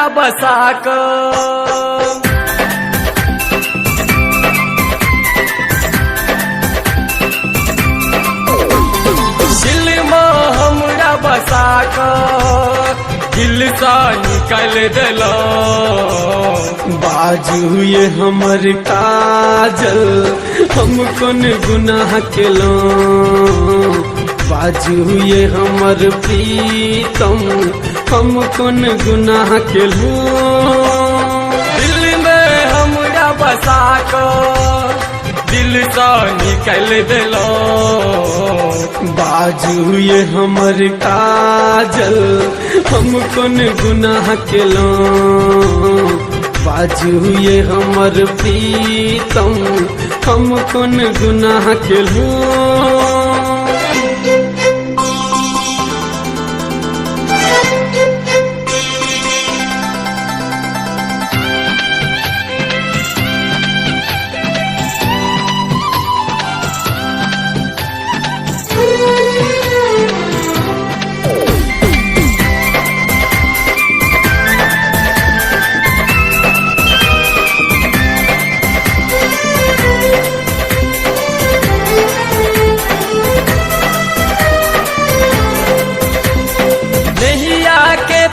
हमरा बसाक दिल में हमरा बसाक दिल सा निकल दिलो। बाजू ये हमर काजल हम कौन गुनाह केलो, बाजू ये हमर प्रीतम हम कौन गुनाह केलो। दिल में हमरा बसाक दिल सा निकल दिलो। बाजू ये हमर काजल हम कौन गुनाह केलो, बाजू ये हमर प्रीतम हम कौन गुनाह केलो।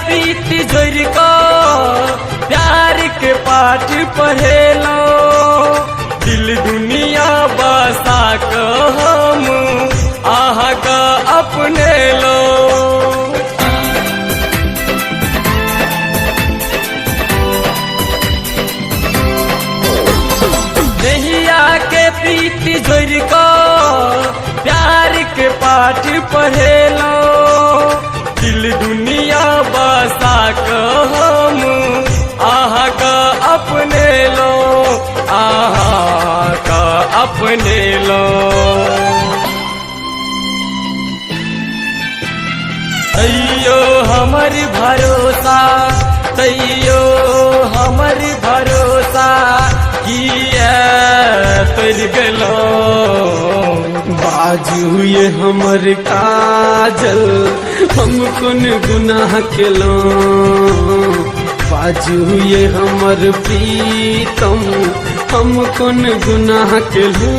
प्रीति जोड़ को प्यार के पाठ पढ़ेलो। दिल दुनिया बसा को हम आहा का अपने लो। नैया के प्रीति जोड़ को प्यार के पाठ पढ़ेलो। दिल दुनिया बसा को हम आहा का अपने लो, आहा का अपने लो। तैयो हमर भरोसा तैयो हमर भरोसा किया तर गलो। बाजू ये हमर काजल हम कौन गुनाह केलो, बाजू ये हमर प्रीतम हम कौन गुनाह केलो।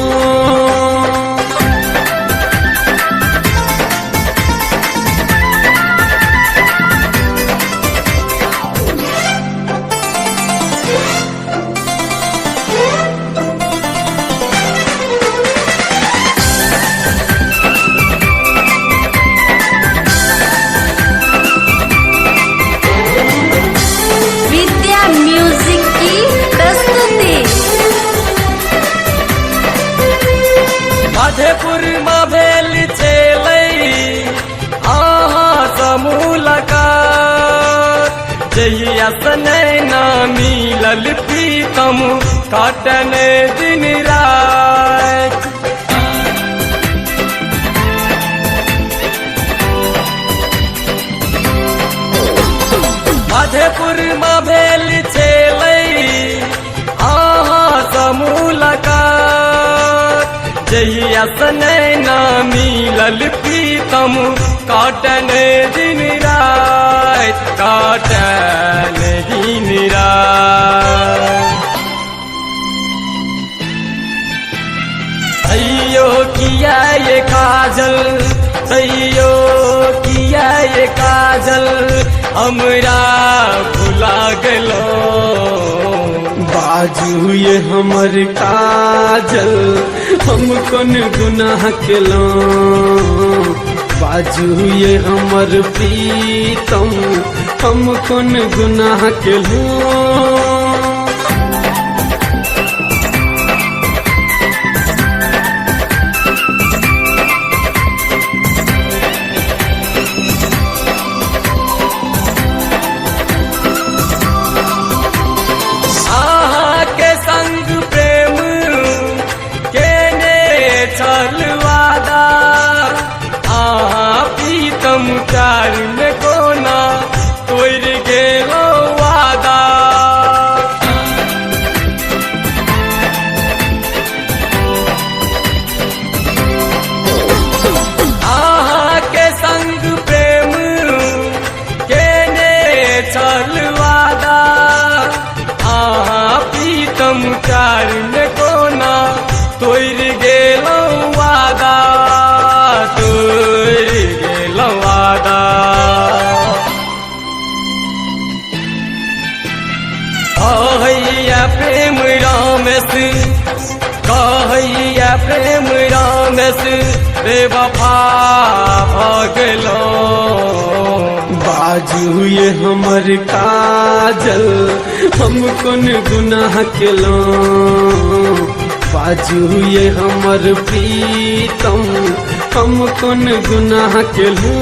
मधेपुर में भेल चले आहा समूलका जहिया सने ना मिलल प्रीतम काटन दिन रात। मधेपुर में भेल चले आहा समूलका जहिया सने ना मिलल प्रीतम काटन दिन रात, काटन दिन रात। अयो किया ये काजल अयो किया ये काजल हमरा भुला गलो। बाजू ये हमर काजल हम कौन गुनाह केलो, बाजू ये हमर प्रीतम हम कौन गुनाह केलो। प्यार में कोना तोड़ गेलो वादा। आहा के संग प्रेम केने चल वादा। रामेश कहैया प्रेम रामेश बेवफा भगलो बाजू ये हमर काजल हम कौन गुनाह केलो बाजू ये हमर प्रीतम हम कौन गुनाह केलो